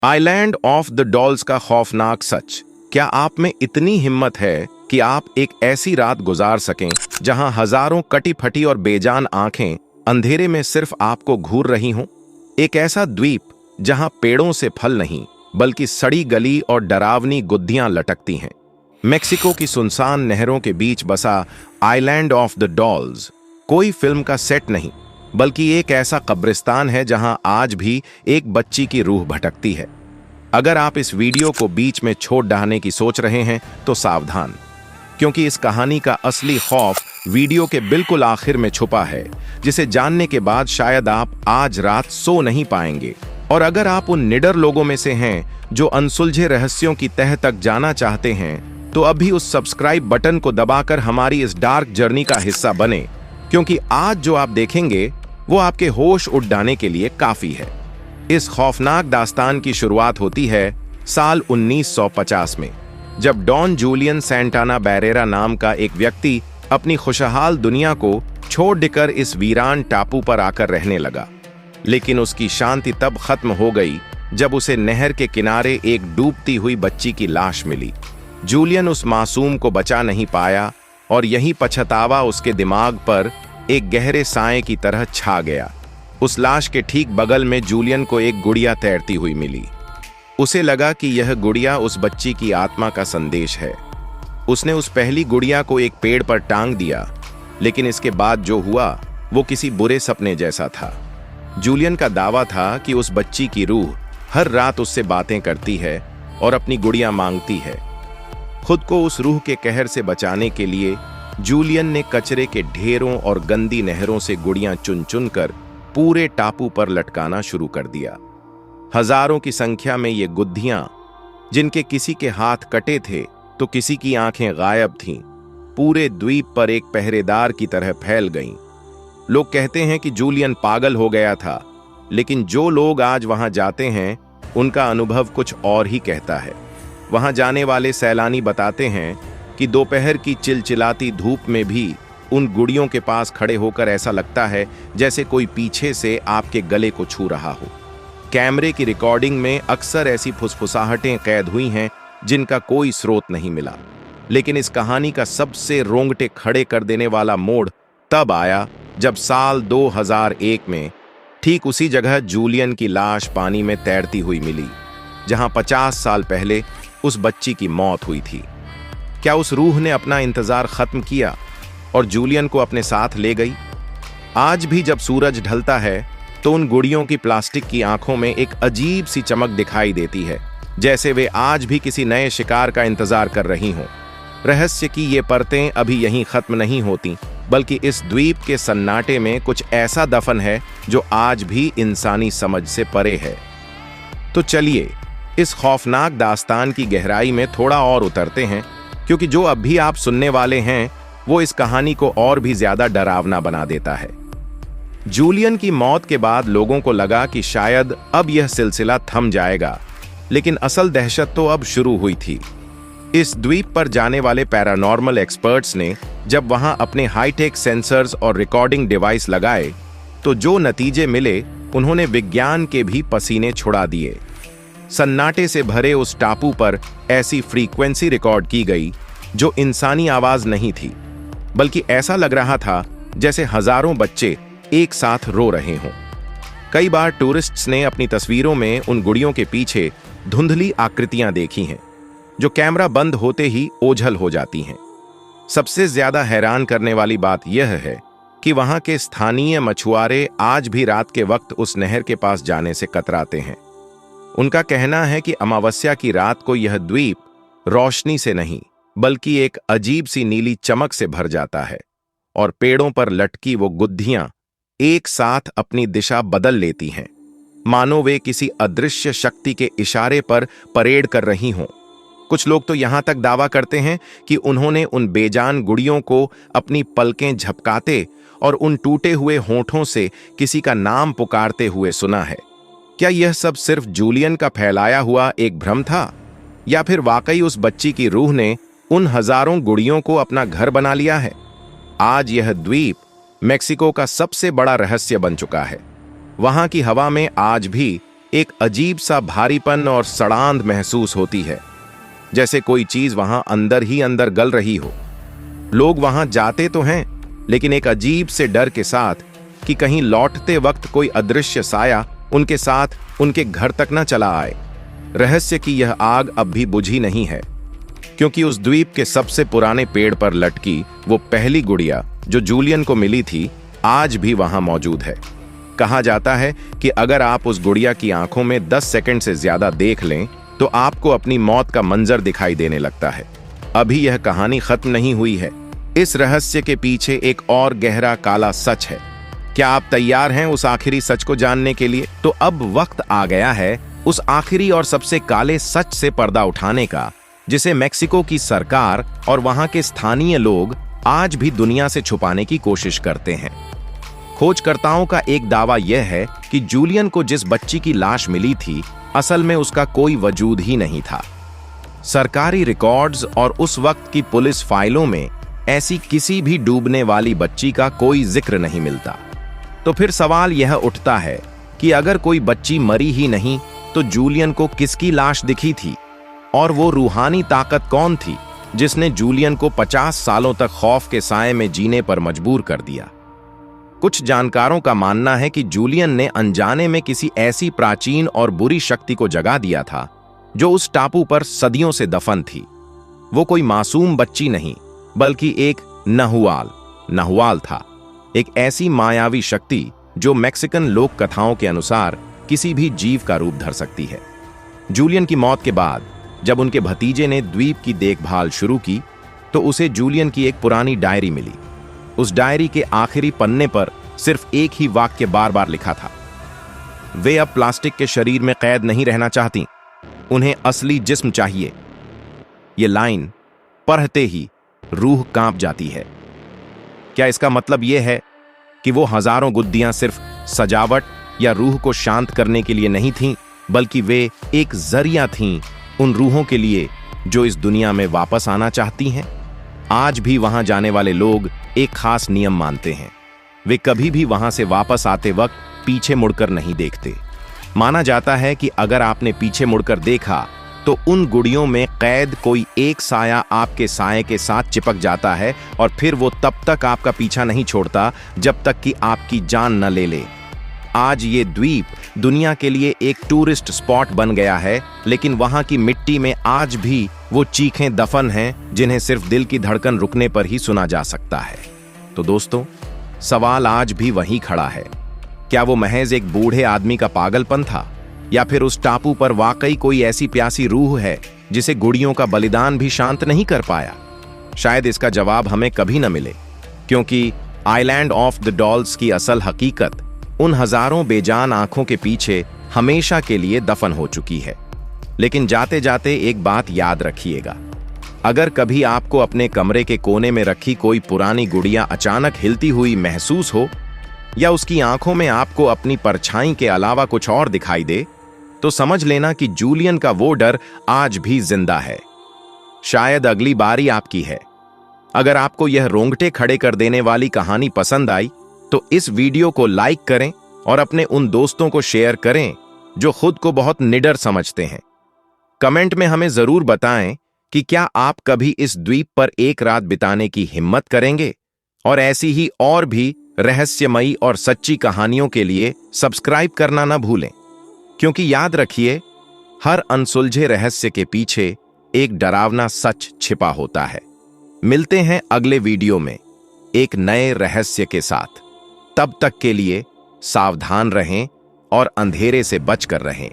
Island of the dolls का खौफनाक सच। क्या आप में इतनी हिम्मत है कि आप एक ऐसी रात गुजार सकें जहां हजारों कटी फटी और बेजान आंखें अंधेरे में सिर्फ आपको घूर रही हों? एक ऐसा द्वीप जहां पेड़ों से फल नहीं बल्कि सड़ी गली और डरावनी गुद्दियां लटकती हैं। मेक्सिको की सुनसान नहरों के बीच बसा आइलैंड ऑफ द डॉल्स कोई फिल्म का सेट नहीं बल्कि एक ऐसा कब्रिस्तान है जहां आज भी एक बच्ची की रूह भटकती है। अगर आप इस वीडियो को बीच में छोड़ डालने की सोच रहे हैं तो सावधान, क्योंकि इस कहानी का असली खौफ वीडियो के बिल्कुल आखिर में छुपा है, जिसे जानने के बाद शायद आप आज रात सो नहीं पाएंगे। और अगर आप उन निडर लोगों में से हैं जो अनसुलझे रहस्यों की तह तक जाना चाहते हैं, तो अभी उस सब्सक्राइब बटन को दबाकर हमारी इस डार्क जर्नी का हिस्सा बने, क्योंकि आज जो आप देखेंगे वो आपके होश उड़ जाने के लिए काफी है। इस खौफनाक दास्तान की शुरुआत होती है साल 1950 में, जब डॉन जूलियन सैंटाना बैरेरा नाम का एक व्यक्ति अपनी खुशहाल दुनिया को छोड़ देकर इस वीरान टापू पर आकर रहने लगा। लेकिन उसकी शांति तब खत्म हो गई जब उसे नहर के किनारे एक डूबती हुई बच्ची की लाश मिली। जूलियन उस मासूम को बचा नहीं पाया और यही पछतावा उसके दिमाग पर एक गहरे साए की तरह छा गया। उस लाश के ठीक बगल में जूलियन को एक गुड़िया तैरती हुई मिली। उसे लगा कि यह गुड़िया उस बच्ची की आत्मा का संदेश है। उसने उस पहली गुड़िया को एक पेड़ पर टांग दिया, लेकिन इसके बाद जो हुआ वो किसी बुरे सपने जैसा था। जूलियन का दावा था कि उस बच्ची की रूह हर रात उससे बातें करती है और अपनी गुड़िया मांगती है। खुद को उस रूह के कहर से बचाने के लिए जूलियन ने कचरे के ढेरों और गंदी नहरों से गुड़ियां चुन चुन कर पूरे टापू पर लटकाना शुरू कर दिया। हजारों की संख्या में ये गुद्धियां, जिनके किसी के हाथ कटे थे तो किसी की आंखें गायब थीं, पूरे द्वीप पर एक पहरेदार की तरह फैल गईं। लोग कहते हैं कि जूलियन पागल हो गया था, लेकिन जो लोग आज वहां जाते हैं उनका अनुभव कुछ और ही कहता है। वहां जाने वाले सैलानी बताते हैं कि दोपहर की चिलचिलाती धूप में भी उन गुड़ियों के पास खड़े होकर ऐसा लगता है जैसे कोई पीछे से आपके गले को छू रहा हो। कैमरे की रिकॉर्डिंग में अक्सर ऐसी फुसफुसाहटें कैद हुई हैं जिनका कोई स्रोत नहीं मिला। लेकिन इस कहानी का सबसे रोंगटे खड़े कर देने वाला मोड़ तब आया जब साल 2001 में ठीक उसी जगह जूलियन की लाश पानी में तैरती हुई मिली, जहां 50 साल पहले उस बच्ची की मौत हुई थी। क्या उस रूह ने अपना इंतजार खत्म किया और जूलियन को अपने साथ ले गई? आज भी जब सूरज ढलता है तो उन गुड़ियों की प्लास्टिक की आंखों में एक अजीब सी चमक दिखाई देती है, जैसे वे आज भी किसी नए शिकार का इंतजार कर रही हों। रहस्य की ये परतें अभी यहीं खत्म नहीं होती, बल्कि इस द्वीप के सन्नाटे में कुछ ऐसा दफन है जो आज भी इंसानी समझ से परे है। तो चलिए इस खौफनाक दास्तान की गहराई में थोड़ा और उतरते हैं, क्योंकि जो अब भी आप सुनने वाले हैं वो इस कहानी को और भी ज्यादा डरावना बना देता है। जूलियन की मौत के बाद लोगों को लगा कि शायद अब यह सिलसिला थम जाएगा, लेकिन असल दहशत तो अब शुरू हुई थी। इस द्वीप पर जाने वाले पैरानॉर्मल एक्सपर्ट्स ने जब वहां अपने हाईटेक सेंसर्स और रिकॉर्डिंग डिवाइस लगाए तो जो नतीजे मिले उन्होंने विज्ञान के भी पसीने छुड़ा दिए। सन्नाटे से भरे उस टापू पर ऐसी फ्रीक्वेंसी रिकॉर्ड की गई जो इंसानी आवाज नहीं थी, बल्कि ऐसा लग रहा था जैसे हजारों बच्चे एक साथ रो रहे हों। कई बार टूरिस्ट्स ने अपनी तस्वीरों में उन गुड़ियों के पीछे धुंधली आकृतियां देखी हैं, जो कैमरा बंद होते ही ओझल हो जाती हैं। सबसे ज्यादा हैरान करने वाली बात यह है कि वहां के स्थानीय मछुआरे आज भी रात के वक्त उस नहर के पास जाने से कतराते हैं। उनका कहना है कि अमावस्या की रात को यह द्वीप रोशनी से नहीं बल्कि एक अजीब सी नीली चमक से भर जाता है और पेड़ों पर लटकी वो गुद्धियां एक साथ अपनी दिशा बदल लेती हैं, मानो वे किसी अदृश्य शक्ति के इशारे पर परेड कर रही हों। कुछ लोग तो यहां तक दावा करते हैं कि उन्होंने उन बेजान गुड़ियों को अपनी पलकें झपकाते और उन टूटे हुए होठों से किसी का नाम पुकारते हुए सुना है। क्या यह सब सिर्फ जूलियन का फैलाया हुआ एक भ्रम था, या फिर वाकई उस बच्ची की रूह ने उन हजारों गुड़ियों को अपना घर बना लिया है? आज यह द्वीप मेक्सिको का सबसे बड़ा रहस्य बन चुका है। वहां की हवा में आज भी एक अजीब सा भारीपन और सड़ांध महसूस होती है, जैसे कोई चीज वहां अंदर ही अंदर गल रही हो। लोग वहां जाते तो हैं, लेकिन एक अजीब से डर के साथ कि कहीं लौटते वक्त कोई अदृश्य साया उनके साथ उनके घर तक न चला आए। रहस्य की यह आग अब भी बुझी नहीं है, क्योंकि उस द्वीप के सबसे पुराने पेड़ पर लटकी वो पहली गुड़िया जो जूलियन को मिली थी, आज भी वहां मौजूद है। कहा जाता है कि अगर आप उस गुड़िया की आंखों में 10 सेकंड से ज्यादा देख लें तो आपको अपनी मौत का मंजर दिखाई देने लगता है। अभी यह कहानी खत्म नहीं हुई है। इस रहस्य के पीछे एक और गहरा काला सच है। क्या आप तैयार हैं उस आखिरी सच को जानने के लिए? तो अब वक्त आ गया है उस आखिरी और सबसे काले सच से पर्दा उठाने का, जिसे मेक्सिको की सरकार और वहां के स्थानीय लोग आज भी दुनिया से छुपाने की कोशिश करते हैं। खोजकर्ताओं का एक दावा यह है कि जूलियन को जिस बच्ची की लाश मिली थी, असल में उसका कोई वजूद ही नहीं था। सरकारी रिकॉर्ड्स और उस वक्त की पुलिस फाइलों में ऐसी किसी भी डूबने वाली बच्ची का कोई जिक्र नहीं मिलता। तो फिर सवाल यह उठता है कि अगर कोई बच्ची मरी ही नहीं तो जूलियन को किसकी लाश दिखी थी, और वो रूहानी ताकत कौन थी जिसने जूलियन को 50 सालों तक खौफ के साए में जीने पर मजबूर कर दिया। कुछ जानकारों का मानना है कि जूलियन ने अनजाने में किसी ऐसी प्राचीन और बुरी शक्ति को जगा दिया था जो उस टापू पर सदियों से दफन थी। वो कोई मासूम बच्ची नहीं, बल्कि एक नहुआल था, एक ऐसी मायावी शक्ति जो मैक्सिकन लोक कथाओं के अनुसार किसी भी जीव का रूप धर सकती है। जूलियन की मौत के बाद जब उनके भतीजे ने द्वीप की देखभाल शुरू की तो उसे जूलियन की एक पुरानी डायरी मिली। उस डायरी के आखिरी पन्ने पर सिर्फ एक ही वाक्य बार बार लिखा था, वे अब प्लास्टिक के शरीर में कैद नहीं रहना चाहती, उन्हें असली जिस्म चाहिए। ये लाइन पढ़ते ही रूह कांप जाती है। क्या इसका मतलब यह है कि वो हजारों गुद्दियां सिर्फ सजावट या रूह को शांत करने के लिए नहीं थीं, बल्कि वे एक जरिया थीं उन रूहों के लिए जो इस दुनिया में वापस आना चाहती हैं? आज भी वहां जाने वाले लोग एक खास नियम मानते हैं। वे कभी भी वहां से वापस आते वक्त पीछे मुड़कर नहीं देखते। माना जाता है कि अगर आपने पीछे मुड़कर देखा तो उन गुड़ियों में कैद कोई एक साया आपके साये के साथ चिपक जाता है, और फिर वो तब तक आपका पीछा नहीं छोड़ता जब तक कि आपकी जान न ले ले। आज ये द्वीप दुनिया के लिए एक टूरिस्ट स्पॉट बन गया है, लेकिन वहां की मिट्टी में आज भी वो चीखें दफन हैं जिन्हें सिर्फ दिल की धड़कन रुकने पर ही सुना जा सकता है। तो दोस्तों, सवाल आज भी वहीं खड़ा है। क्या वो महज एक बूढ़े आदमी का पागलपन था, या फिर उस टापू पर वाकई कोई ऐसी प्यासी रूह है जिसे गुड़ियों का बलिदान भी शांत नहीं कर पाया? शायद इसका जवाब हमें कभी न मिले, क्योंकि आइलैंड ऑफ द डॉल्स की असल हकीकत उन हजारों बेजान आंखों के पीछे हमेशा के लिए दफन हो चुकी है। लेकिन जाते जाते एक बात याद रखिएगा, अगर कभी आपको अपने कमरे के कोने में रखी कोई पुरानी गुड़िया अचानक हिलती हुई महसूस हो, या उसकी आंखों में आपको अपनी परछाई के अलावा कुछ और दिखाई दे, तो समझ लेना कि जूलियन का वो डर आज भी जिंदा है। शायद अगली बारी आपकी है। अगर आपको यह रोंगटे खड़े कर देने वाली कहानी पसंद आई तो इस वीडियो को लाइक करें और अपने उन दोस्तों को शेयर करें जो खुद को बहुत निडर समझते हैं। कमेंट में हमें जरूर बताएं कि क्या आप कभी इस द्वीप पर एक रात बिताने की हिम्मत करेंगे, और ऐसी ही और भी रहस्यमयी और सच्ची कहानियों के लिए सब्सक्राइब करना ना भूलें, क्योंकि याद रखिए, हर अनसुलझे रहस्य के पीछे एक डरावना सच छिपा होता है। मिलते हैं अगले वीडियो में एक नए रहस्य के साथ। तब तक के लिए सावधान रहें और अंधेरे से बचकर रहें।